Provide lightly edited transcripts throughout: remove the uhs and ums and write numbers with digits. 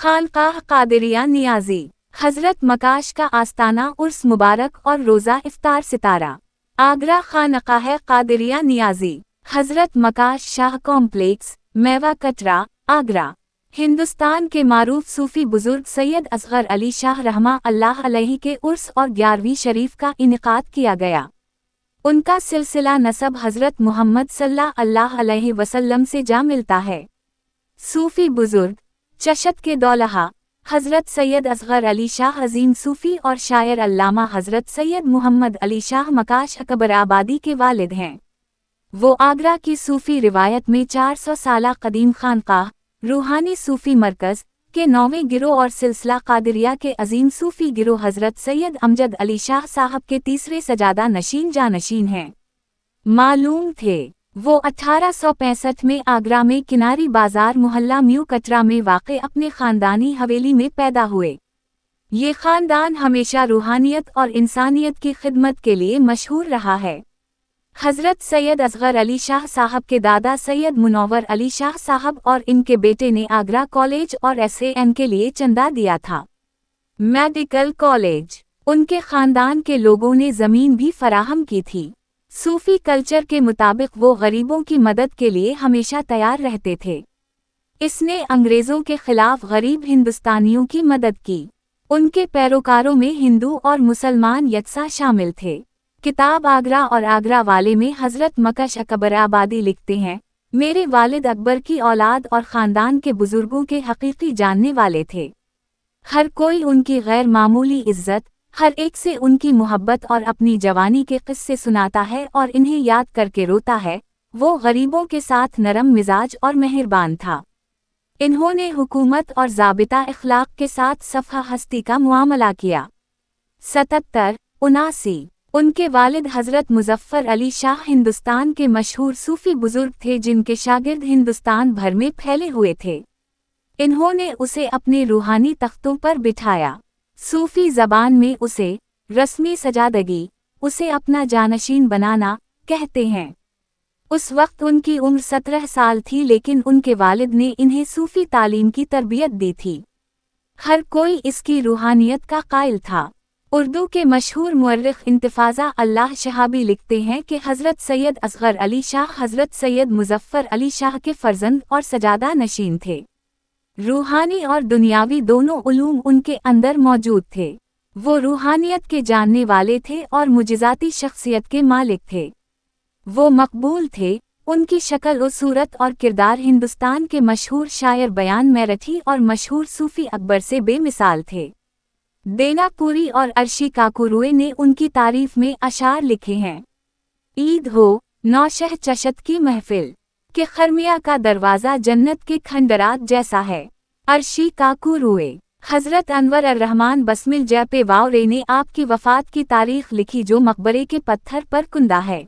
خانقاہ قادریہ نیازی حضرت مکاش کا آستانہ عرس مبارک اور روزہ افطار ستارہ آگرہ خانقاہ قادریہ نیازی حضرت مکاش شاہ کمپلیکس میوہ کٹرا آگرہ ہندوستان کے معروف صوفی بزرگ سید اصغر علی شاہ رحمہ اللہ علیہ کے عرس اور 11ویں شریف کا انعقاد کیا گیا۔ ان کا سلسلہ نسب حضرت محمد صلی اللہ علیہ وسلم سے جا ملتا ہے۔ صوفی بزرگ چشت کے دولہا حضرت سید اصغر علی شاہ عظیم صوفی اور شاعر علامہ حضرت سید محمد علی شاہ مکاش اکبر آبادی کے والد ہیں۔ وہ آگرہ کی صوفی روایت میں 400 سالہ قدیم خانقاہ روحانی صوفی مرکز کے 9ویں گروہ اور سلسلہ قادریہ کے عظیم صوفی گروہ حضرت سید امجد علی شاہ صاحب کے تیسرے سجادہ نشین جانشین ہیں۔ معلوم تھے وہ 1865 میں آگرہ میں کناری بازار محلہ میو کٹرا میں واقع اپنے خاندانی حویلی میں پیدا ہوئے۔ یہ خاندان ہمیشہ روحانیت اور انسانیت کی خدمت کے لیے مشہور رہا ہے۔ حضرت سید اصغر علی شاہ صاحب کے دادا سید منور علی شاہ صاحب اور ان کے بیٹے نے آگرہ کالج اور SAN کے لیے چندہ دیا تھا۔ میڈیکل کالج ان کے خاندان کے لوگوں نے زمین بھی فراہم کی تھی۔ صوفی کلچر کے مطابق وہ غریبوں کی مدد کے لیے ہمیشہ تیار رہتے تھے۔ اس نے انگریزوں کے خلاف غریب ہندوستانیوں کی مدد کی۔ ان کے پیروکاروں میں ہندو اور مسلمان یکساں شامل تھے۔ کتاب آگرہ اور آگرہ والے میں حضرت مکش اکبر آبادی لکھتے ہیں، میرے والد اکبر کی اولاد اور خاندان کے بزرگوں کے حقیقی جاننے والے تھے۔ ہر کوئی ان کی غیر معمولی عزت، ہر ایک سے ان کی محبت اور اپنی جوانی کے قصے سناتا ہے اور انہیں یاد کر کے روتا ہے۔ وہ غریبوں کے ساتھ نرم مزاج اور مہربان تھا۔ انہوں نے حکومت اور ضابطہ اخلاق کے ساتھ صفحہ ہستی کا معاملہ کیا۔ 77-79 ان کے والد حضرت مظفر علی شاہ ہندوستان کے مشہور صوفی بزرگ تھے جن کے شاگرد ہندوستان بھر میں پھیلے ہوئے تھے۔ انہوں نے اسے اپنے روحانی تختوں پر بٹھایا۔ صوفی زبان میں اسے رسمی سجادگی، اسے اپنا جانشین بنانا کہتے ہیں۔ اس وقت ان کی عمر 17 سال تھی لیکن ان کے والد نے انہیں صوفی تعلیم کی تربیت دی تھی۔ ہر کوئی اس کی روحانیت کا قائل تھا۔ اردو کے مشہور مورخ انتفاضہ اللہ شہابی لکھتے ہیں کہ حضرت سید اصغر علی شاہ حضرت سید مظفر علی شاہ کے فرزند اور سجادہ نشین تھے۔ روحانی اور دنیاوی دونوں علوم ان کے اندر موجود تھے۔ وہ روحانیت کے جاننے والے تھے اور معجزاتی شخصیت کے مالک تھے۔ وہ مقبول تھے۔ ان کی شکل و صورت اور کردار ہندوستان کے مشہور شاعر بیان میرٹھی اور مشہور صوفی اکبر سے بے مثال تھے۔ دینا پوری اور عرشی کاکوروے نے ان کی تعریف میں اشعار لکھے ہیں۔ عید ہو نوشہ چشت کی محفل کہ خرمیہ کا دروازہ جنت کے کھنڈرات جیسا ہے۔ عرشی کاکوروے حضرت انور الرحمن بسمل جے واورے نے آپ کی وفات کی تاریخ لکھی جو مقبرے کے پتھر پر کندہ ہے۔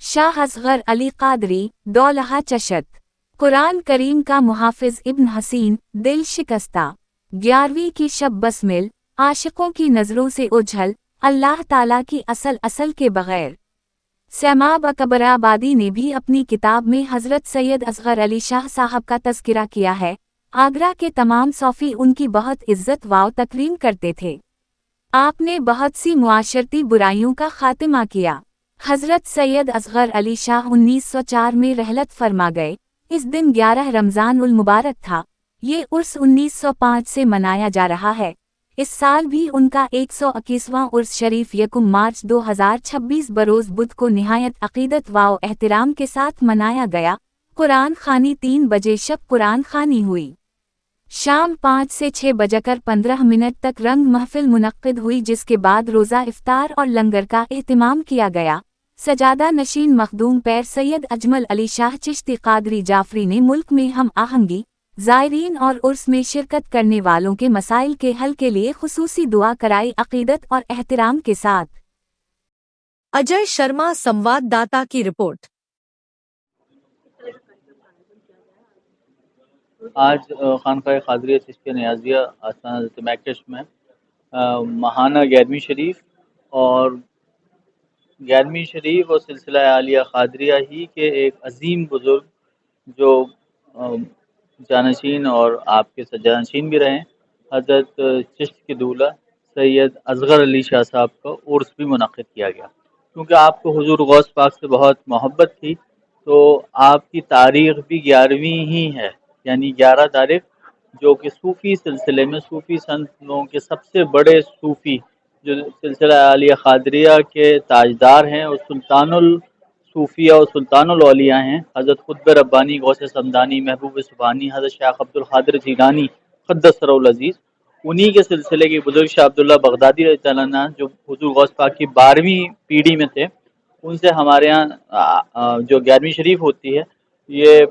شاہ اصغر علی قادری دولہا چشت قرآن کریم کا محافظ ابن حسین دل شکستہ 11ویں کی شب بسمل عاشقوں کی نظروں سے اجھل اللہ تعالیٰ کی اصل کے بغیر۔ سیماب اکبر آبادی نے بھی اپنی کتاب میں حضرت سید اصغر علی شاہ صاحب کا تذکرہ کیا ہے۔ آگرہ کے تمام صوفی ان کی بہت عزت و تکریم کرتے تھے۔ آپ نے بہت سی معاشرتی برائیوں کا خاتمہ کیا۔ حضرت سید اصغر علی شاہ 1904 میں رحلت فرما گئے۔ اس دن 11 رمضان المبارک تھا۔ یہ عرس 1905 سے منایا جا رہا ہے۔ اس سال بھی ان کا 121واں عرس شریف 1 مارچ 2026 بروز بدھ کو نہایت عقیدت و احترام کے ساتھ منایا گیا۔ قرآن خوانی 3 بجے شب قرآن خوانی ہوئی۔ شام 5 سے 6:15 تک رنگ محفل منعقد ہوئی جس کے بعد روزہ افطار اور لنگر کا اہتمام کیا گیا۔ سجادہ نشین مخدوم پیر سید اجمل علی شاہ چشتی قادری جعفری نے ملک میں ہم آہنگی، زائرین اور عرس میں شرکت کرنے والوں کے مسائل کے حل کے لیے خصوصی دعا کرائی عقیدت اور احترام کے ساتھ۔ اجے شرما سمواد داتا کی رپورٹ۔ آج خانقاہ قادریہ چشتیہ نیازیہ آستانہ حضرت مکش میں ماہانہ 11ویں شریف اور 11ویں شریف اور سلسلہ عالیہ قادریہ ہی کے ایک عظیم بزرگ جو جانشین اور آپ کے سجانشین بھی رہے حضرت چشت کے دولہ سید اصغر علی شاہ صاحب کا عرس بھی منعقد کیا گیا۔ کیونکہ آپ کو حضور غوث پاک سے بہت محبت تھی تو آپ کی تاریخ بھی 11ویں ہی ہے، یعنی 11 تاریخ، جو کہ صوفی سلسلے میں صوفی سنتوں کے سب سے بڑے صوفی جو سلسلہ عالیہ قادریہ کے تاجدار ہیں اور سلطان الصوفیہ اور سلطان الاولیاء ہیں، حضرت قطب ربانی غوث سمدانی محبوب سبحانی حضرت شیخ عبد القادر جیلانی قدس سرہ العزیز، انہی کے سلسلے کے بزرگ شاہ عبداللہ بغدادی رضی اللہ عنہ جو حضور غوث پاک کی 12ویں پیڑھی میں تھے، ان سے ہمارے ہاں جو 11ویں شریف ہوتی ہے یہ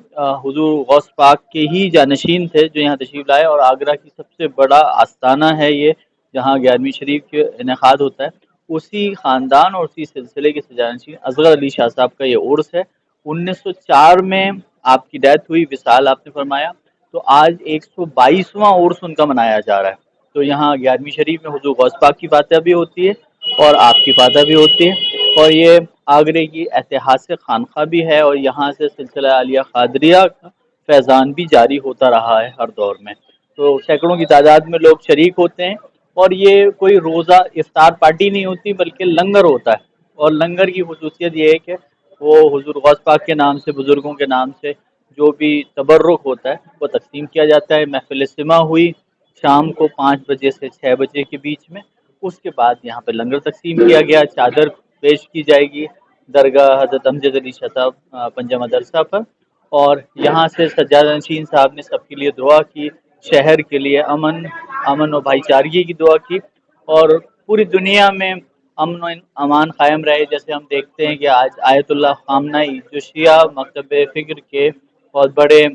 حضور غوث پاک کے ہی جانشین تھے جو یہاں تشریف لائے، اور آگرہ کی سب سے بڑا آستانہ ہے یہ جہاں 11ویں شریف کے انعقاد ہوتا ہے، اسی خاندان اور اسی سلسلے کے سجانشین اصغر علی شاہ صاحب کا یہ عرس ہے۔ 1904 میں آپ کی ڈیتھ ہوئی، وصال آپ نے فرمایا، تو آج 122واں عرس ان کا منایا جا رہا ہے۔ تو یہاں 11ویں شریف میں حضور غوث پاک کی فاتحہ بھی ہوتی ہے اور آپ کی فاتحہ بھی ہوتی ہے، اور یہ آگرے کی ایتہاسک خانقاہ بھی ہے، اور یہاں سے سلسلہ عالیہ قادریہ کا فیضان بھی جاری ہوتا رہا ہے ہر دور میں۔ تو سینکڑوں کی تعداد میں لوگ شریک ہوتے ہیں، اور یہ کوئی روزہ افطار پارٹی نہیں ہوتی بلکہ لنگر ہوتا ہے، اور لنگر کی خصوصیت یہ ہے کہ وہ حضور غوث پاک کے نام سے، بزرگوں کے نام سے جو بھی تبرک ہوتا ہے وہ تقسیم کیا جاتا ہے۔ محفل سما ہوئی شام کو 5 بجے سے 6 بجے کے بیچ میں، اس کے بعد یہاں پہ لنگر تقسیم کیا گیا، چادر پیش کی جائے گی درگاہ حضرت امجد علی شاہ صاحب پنجہ مدرسہ پر، اور یہاں سے سجاد نشین صاحب نے سب کے لیے دعا کی، شہر کے لیے امن و بھائی چارگی کی دعا کی، اور پوری دنیا میں امن و امان قائم رہے۔ جیسے ہم دیکھتے ہیں کہ آج آیت اللہ خامنائی جو شیعہ مکتب فکر کے بہت بڑے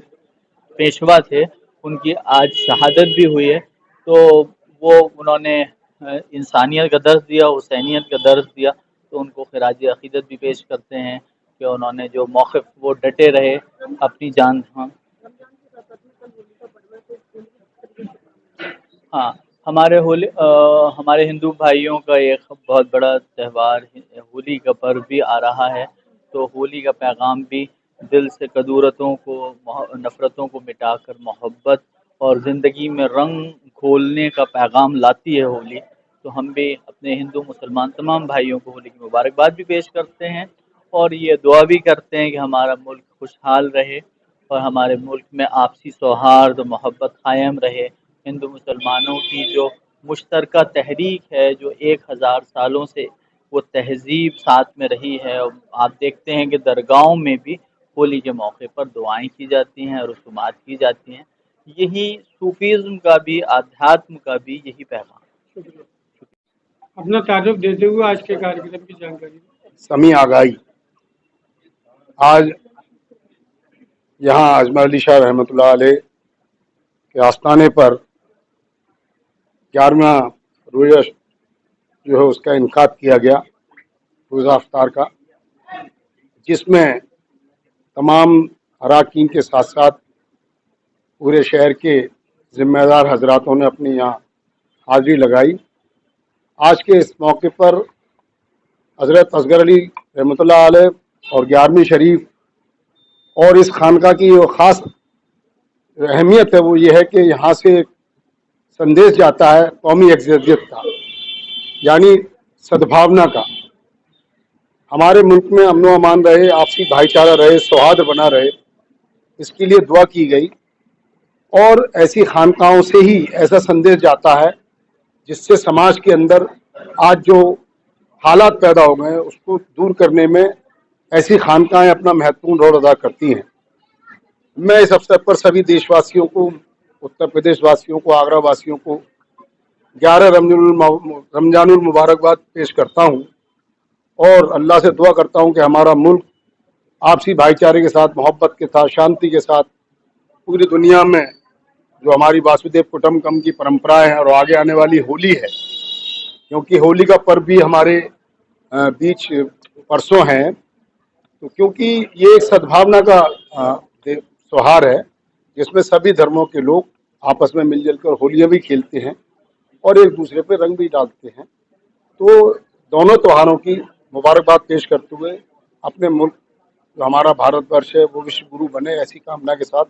پیشوا تھے، ان کی آج شہادت بھی ہوئی ہے، تو وہ انہوں نے انسانیت کا درس دیا، حسینیت کا درس دیا، تو ان کو خراج عقیدت بھی پیش کرتے ہیں کہ انہوں نے جو موقف وہ ڈٹے رہے اپنی جان۔ ہاں ہمارے ہندو بھائیوں کا ایک بہت بڑا تہوار ہولی کا پرو بھی آ رہا ہے، تو ہولی کا پیغام بھی دل سے کدورتوں کو، نفرتوں کو مٹا کر محبت اور زندگی میں رنگ کھولنے کا پیغام لاتی ہے ہولی۔ تو ہم بھی اپنے ہندو مسلمان تمام بھائیوں کو ہولی کی مبارکباد بھی پیش کرتے ہیں، اور یہ دعا بھی کرتے ہیں کہ ہمارا ملک خوشحال رہے اور ہمارے ملک میں آپسی سوہارد و محبت قائم رہے۔ ہندو مسلمانوں کی جو مشترکہ تحریک ہے، جو 1000 سالوں سے وہ تہذیب ساتھ میں رہی ہے، اور آپ دیکھتے ہیں کہ درگاہوں میں بھی ہولی کے موقع پر دعائیں کی جاتی ہیں، رسومات کی جاتی ہیں۔ یہی صوفیزم کا بھی، آدھیاتم کا بھی یہی پیغام۔ اپنا تعارف دیتے ہوئے آج کے کارکرم کی جانکاری۔ سمیع آگائی، آج یہاں اجمل علی شاہ رحمۃ اللہ علیہ کے آستانے پر 11واں روزہ جو ہے اس کا انعقاد کیا گیا، روزہ افطار کا، جس میں تمام اراکین کے ساتھ ساتھ پورے شہر کے ذمہ دار حضراتوں نے اپنی یہاں حاضری لگائی۔ آج کے اس موقع پر حضرت اصغر علی رحمۃ اللہ علیہ اور 11ویں شریف اور اس خانقاہ کی جو خاص اہمیت ہے وہ یہ ہے کہ یہاں سے ایک سندیش جاتا ہے قومی یکجہتیت کا، یعنی سدبھاونا کا۔ ہمارے ملک میں امن و امان رہے، آپسی بھائی چارہ رہے، سوہاد بنا رہے، اس کے لیے دعا کی گئی، اور ایسی خانقاہوں سے ہی ایسا سندیش جاتا ہے جس سے سماج کے اندر آج جو حالات پیدا ہو گئے ہیں اس کو دور کرنے میں ایسی خانقاہیں اپنا مہتوپورن رول ادا کرتی ہیں۔ میں اس اوسر پر سبھی دیش واسیوں کو، اتر پردیش واسیوں کو، آگرہ واسیوں کو 11 رمضان المبارکباد پیش کرتا ہوں، اور اللہ سے دعا کرتا ہوں کہ ہمارا ملک آپسی بھائی چارے کے ساتھ، محبت کے ساتھ، شانتی کے ساتھ پوری دنیا میں جو ہماری واسودیو کٹمبکم کی پرمپرا ہے اور آگے آنے والی ہولی ہے، کیونکہ ہولی کا پرو بھی ہمارے بیچ پرسوں ہیں، تو کیونکہ یہ ایک سدبھاونا کا تہوار ہے جس میں سبھی دھرموں کے لوگ آپس میں مل جل کر ہولیاں بھی کھیلتے ہیں اور ایک دوسرے پہ رنگ بھی ڈالتے ہیں۔ تو دونوں تہواروں کی مبارکباد پیش کرتے ہوئے اپنے ملک جو ہمارا بھارت ورش ہے وہ وشو گرو بنے، ایسی کامنا کے ساتھ